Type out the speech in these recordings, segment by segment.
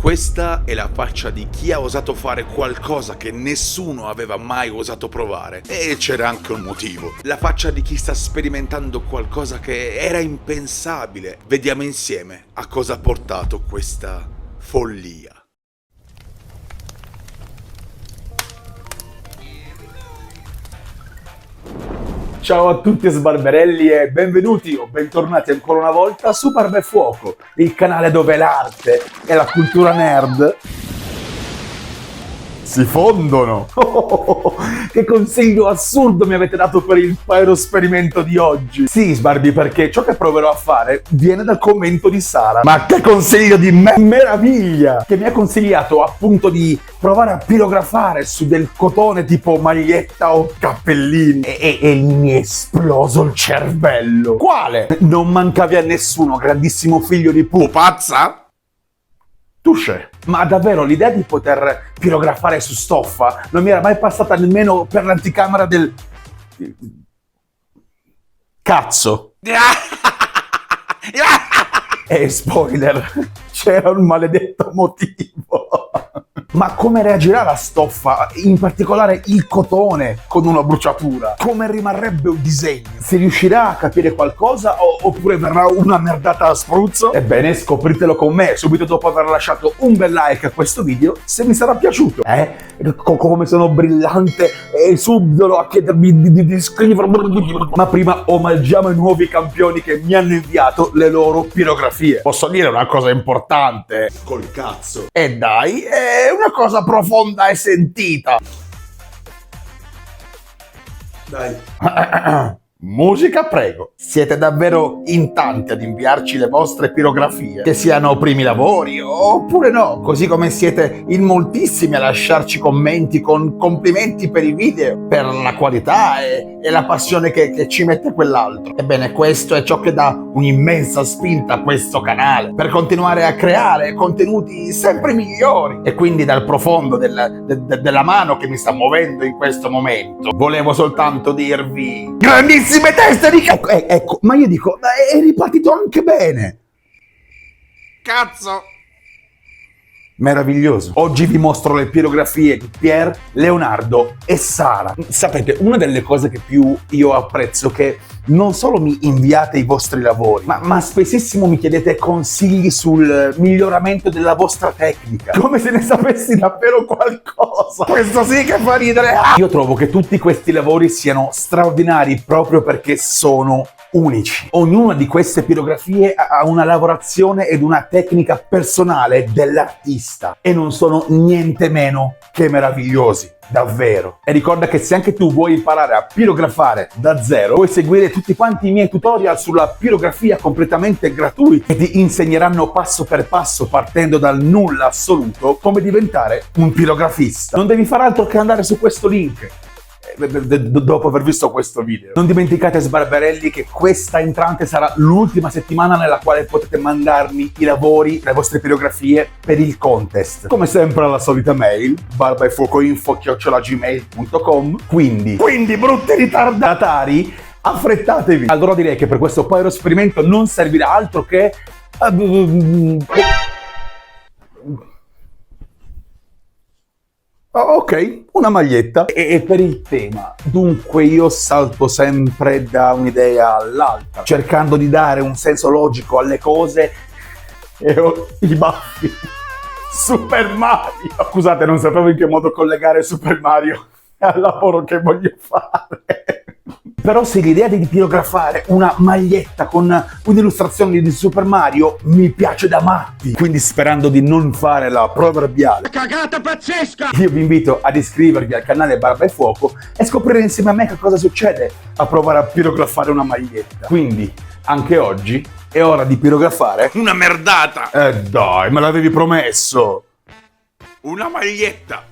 Questa è la faccia di chi ha osato fare qualcosa che nessuno aveva mai osato provare. E c'era anche un motivo. La faccia di chi sta sperimentando qualcosa che era impensabile. Vediamo insieme a cosa ha portato questa follia. Ciao a tutti sbarberelli e benvenuti o bentornati ancora una volta su Barba e Fuoco, il canale dove l'arte e la cultura nerd si fondono. Che consiglio assurdo mi avete dato per il pyro-sperimento di oggi. Sì, Sbarbi, perché ciò che proverò a fare viene dal commento di Sara. Ma che consiglio di meraviglia! Che mi ha consigliato appunto di provare a pirografare su del cotone tipo maglietta o cappellini. E mi è esploso il cervello. Quale? Non mancavi a nessuno, grandissimo figlio di pupazza? Touché. Ma davvero l'idea di poter pirografare su stoffa non mi era mai passata nemmeno per l'anticamera del cazzo. E spoiler, c'era un maledetto motivo. Ma come reagirà la stoffa, in particolare il cotone, con una bruciatura? Come rimarrebbe un disegno? Si riuscirà a capire qualcosa oppure verrà una merdata a spruzzo? Ebbene, scopritelo con me subito dopo aver lasciato un bel like a questo video se mi sarà piaciuto. Come sono brillante e subdolo a chiedermi di iscrivermi. Ma prima omaggiamo i nuovi campioni che mi hanno inviato le loro pirografie. Posso dire una cosa importante? Col cazzo. E dai, è una cosa profonda e sentita. Dai. Musica, prego. Siete davvero in tanti ad inviarci le vostre pirografie, che siano primi lavori oppure no, così come siete in moltissimi a lasciarci commenti con complimenti per i video, per la qualità e la passione che ci mette quell'altro. Ebbene, questo è ciò che dà un'immensa spinta a questo canale per continuare a creare contenuti sempre migliori. E quindi dal profondo della mano che mi sta muovendo in questo momento volevo soltanto dirvi grandissime teste di ecco, ma io dico, è ripartito anche bene. Cazzo! Meraviglioso. Oggi vi mostro le pirografie di Pier, Leonardo e Sara. Sapete, una delle cose che più io apprezzo è che non solo mi inviate i vostri lavori, ma spessissimo mi chiedete consigli sul miglioramento della vostra tecnica. Come se ne sapessi davvero qualcosa. Questo sì che fa ridere. Io trovo che tutti questi lavori siano straordinari proprio perché sono unici. Ognuna di queste pirografie ha una lavorazione ed una tecnica personale dell'artista e non sono niente meno che meravigliosi. Davvero. E ricorda che se anche tu vuoi imparare a pirografare da zero, puoi seguire tutti quanti i miei tutorial sulla pirografia completamente gratuiti che ti insegneranno passo per passo, partendo dal nulla assoluto, come diventare un pirografista. Non devi fare altro che andare su questo link dopo aver visto questo video. Non dimenticate, sbarberelli, che questa entrante sarà l'ultima settimana nella quale potete mandarmi i lavori, le vostre pirografie per il contest. Come sempre alla solita mail, barbaefuocoinfo@gmail.com. Quindi brutti ritardatari, affrettatevi. Allora direi che per questo pyro esperimento non servirà altro che ok, una maglietta. E per il tema, dunque io salto sempre da un'idea all'altra, cercando di dare un senso logico alle cose e ho i baffi. Super Mario! Scusate, non sapevo in che modo collegare Super Mario al lavoro che voglio fare. Però se l'idea di pirografare una maglietta con un'illustrazione di Super Mario mi piace da matti, quindi sperando di non fare la proverbiale cagata pazzesca, io vi invito ad iscrivervi al canale Barba e Fuoco e scoprire insieme a me che cosa succede a provare a pirografare una maglietta. Quindi anche oggi è ora di pirografare Una merdata! Dai, me l'avevi promesso! Una maglietta!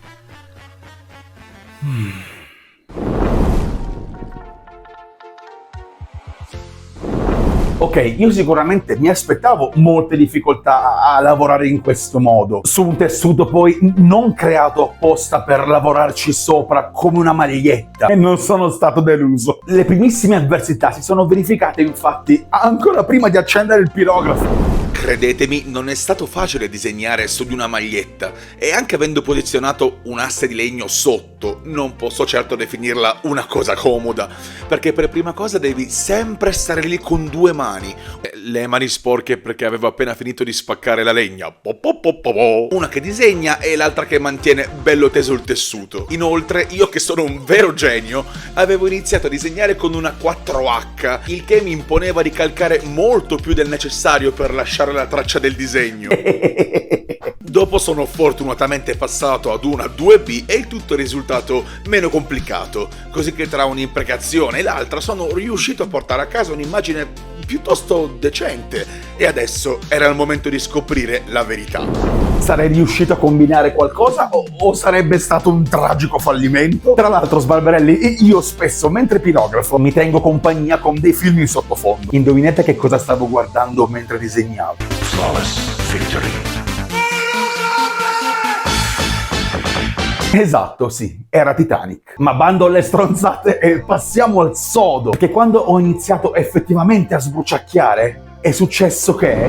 Ok, io sicuramente mi aspettavo molte difficoltà a lavorare in questo modo, su un tessuto poi non creato apposta per lavorarci sopra come una maglietta, e non sono stato deluso. Le primissime avversità si sono verificate infatti ancora prima di accendere il pirografo. credetemi, non è stato facile disegnare su di una maglietta, e anche avendo posizionato un asse di legno sotto, non posso certo definirla una cosa comoda, perché per prima cosa devi sempre stare lì con due mani, le mani sporche perché avevo appena finito di spaccare la legna, una che disegna e l'altra che mantiene bello teso il tessuto. Inoltre, io che sono un vero genio, avevo iniziato a disegnare con una 4H, il che mi imponeva di calcare molto più del necessario per lasciare la traccia del disegno. Dopo sono fortunatamente passato ad una 2B e il tutto è risultato meno complicato, così che tra un'imprecazione e l'altra sono riuscito a portare a casa un'immagine piuttosto decente, e adesso era il momento di scoprire la verità. Sarei riuscito a combinare qualcosa o sarebbe stato un tragico fallimento? Tra l'altro, Sbarbarelli, io spesso mentre pirografo mi tengo compagnia con dei film in sottofondo. Indovinate che cosa stavo guardando mentre disegnavo? Flawless victory. Esatto, sì, era Titanic. Ma bando alle stronzate e passiamo al sodo. Perché quando ho iniziato effettivamente a sbruciacchiare, è successo che...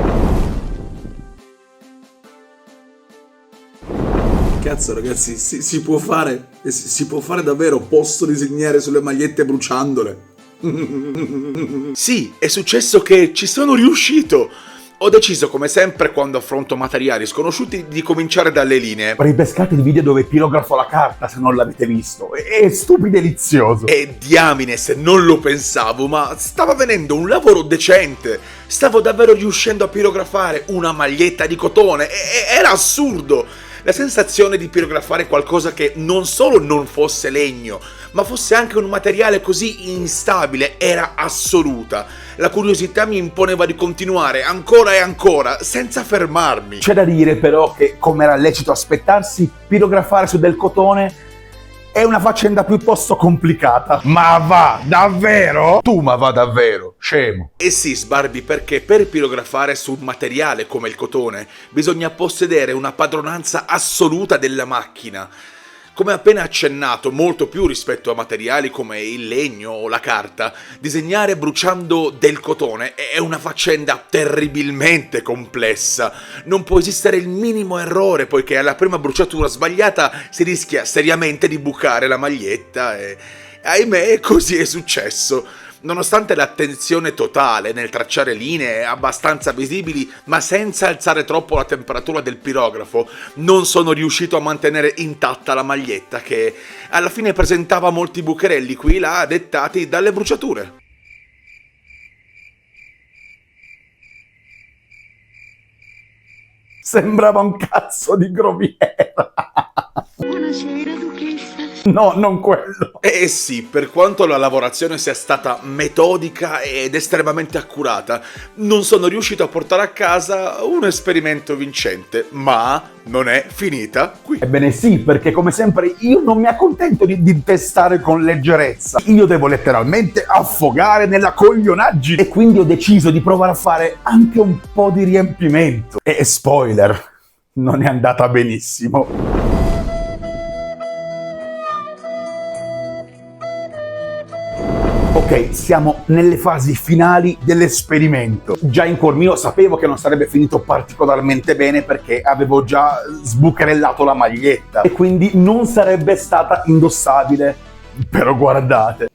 Cazzo ragazzi, si può fare, si può fare davvero, posso disegnare sulle magliette bruciandole. Sì, è successo che ci sono riuscito! Ho deciso, come sempre quando affronto materiali sconosciuti, di cominciare dalle linee. Ripescate il video dove pirografo la carta, se non l'avete visto. È stupido e delizioso. E diamine se non lo pensavo, ma stava venendo un lavoro decente. Stavo davvero riuscendo a pirografare una maglietta di cotone. Era assurdo! La sensazione di pirografare qualcosa che non solo non fosse legno, ma fosse anche un materiale così instabile era assoluta. La curiosità mi imponeva di continuare ancora e ancora, senza fermarmi. C'è da dire però che, come era lecito aspettarsi, pirografare su del cotone è una faccenda piuttosto complicata. Ma va, davvero? Tu ma va davvero, scemo. E sì, Sbarbi, perché per pirografare su un materiale come il cotone bisogna possedere una padronanza assoluta della macchina. Come appena accennato, molto più rispetto a materiali come il legno o la carta, disegnare bruciando del cotone è una faccenda terribilmente complessa. Non può esistere il minimo errore, poiché alla prima bruciatura sbagliata si rischia seriamente di bucare la maglietta e, ahimè, così è successo. Nonostante l'attenzione totale nel tracciare linee abbastanza visibili, ma senza alzare troppo la temperatura del pirografo, non sono riuscito a mantenere intatta la maglietta che alla fine presentava molti bucherelli qui e là dettati dalle bruciature. Sembrava un cazzo di groviera. Buonasera, duchessa. No, non quello. Eh sì, per quanto la lavorazione sia stata metodica ed estremamente accurata, non sono riuscito a portare a casa un esperimento vincente, ma non è finita qui. Ebbene sì, perché come sempre io non mi accontento di testare con leggerezza. Io devo letteralmente affogare nella coglionaggine. E quindi ho deciso di provare a fare anche un po' di riempimento. E spoiler, non è andata benissimo. Ok, siamo nelle fasi finali dell'esperimento. Già in cuor mio sapevo che non sarebbe finito particolarmente bene perché avevo già sbucherellato la maglietta e quindi non sarebbe stata indossabile. Però guardate.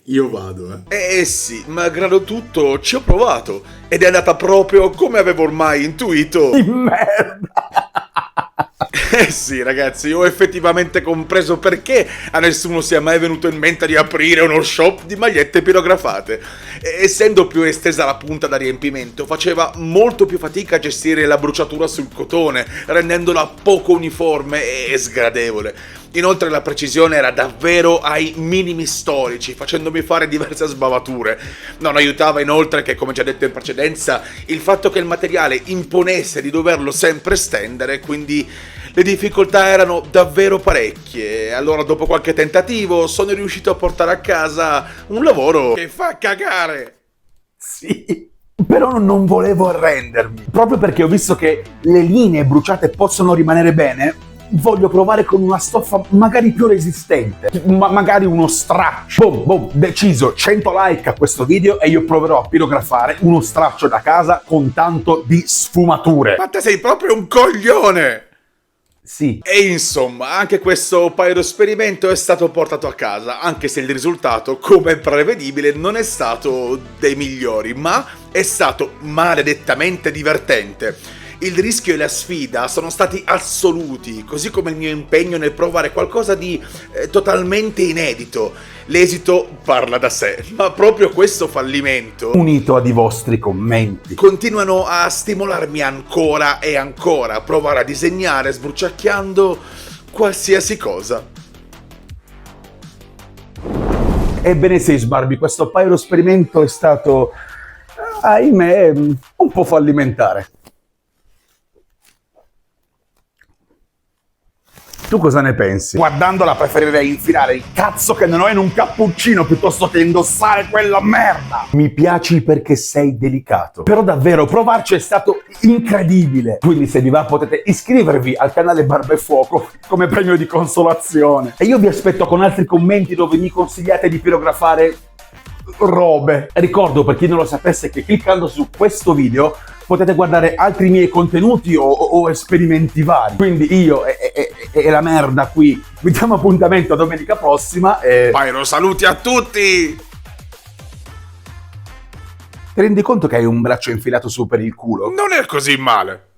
Io vado, Eh sì, malgrado tutto ci ho provato ed è andata proprio come avevo ormai intuito. Di merda! Eh sì ragazzi, ho effettivamente compreso perché a nessuno sia mai venuto in mente di aprire uno shop di magliette pirografate. Essendo più estesa la punta da riempimento, faceva molto più fatica a gestire la bruciatura sul cotone, rendendola poco uniforme e sgradevole. Inoltre la precisione era davvero ai minimi storici, facendomi fare diverse sbavature. Non aiutava inoltre che, come già detto in precedenza, il fatto che il materiale imponesse di doverlo sempre stendere, quindi le difficoltà erano davvero parecchie. Allora, dopo qualche tentativo, sono riuscito a portare a casa un lavoro che fa cagare. Sì, però non volevo arrendermi. Proprio perché ho visto che le linee bruciate possono rimanere bene, voglio provare con una stoffa magari più resistente, magari uno straccio. Boom, deciso, 100 like a questo video e io proverò a pirografare uno straccio da casa con tanto di sfumature. Ma te sei proprio un coglione! Sì. E insomma, anche questo pyro-esperimento è stato portato a casa, anche se il risultato, come è prevedibile, non è stato dei migliori, ma è stato maledettamente divertente. Il rischio e la sfida sono stati assoluti, così come il mio impegno nel provare qualcosa di totalmente inedito. L'esito parla da sé, ma proprio questo fallimento, Unito ad i vostri commenti, continuano a stimolarmi ancora e ancora a provare a disegnare sbruciacchiando qualsiasi cosa. Ebbene sì, Sbarbi, questo pyro-esperimento è stato, ahimè, un po' fallimentare. Tu cosa ne pensi? Guardandola preferirei infilare il cazzo che non ho in un cappuccino piuttosto che indossare quella merda! Mi piaci perché sei delicato. Però davvero, provarci è stato incredibile. Quindi se vi va potete iscrivervi al canale Barba e Fuoco come premio di consolazione. E io vi aspetto con altri commenti dove mi consigliate di pirografare robe. Ricordo, per chi non lo sapesse, che cliccando su questo video potete guardare altri miei contenuti o esperimenti vari. Quindi io e la merda qui vi diamo appuntamento a domenica prossima e... Pyro, saluti a tutti! Ti rendi conto che hai un braccio infilato su per il culo? Non è così male.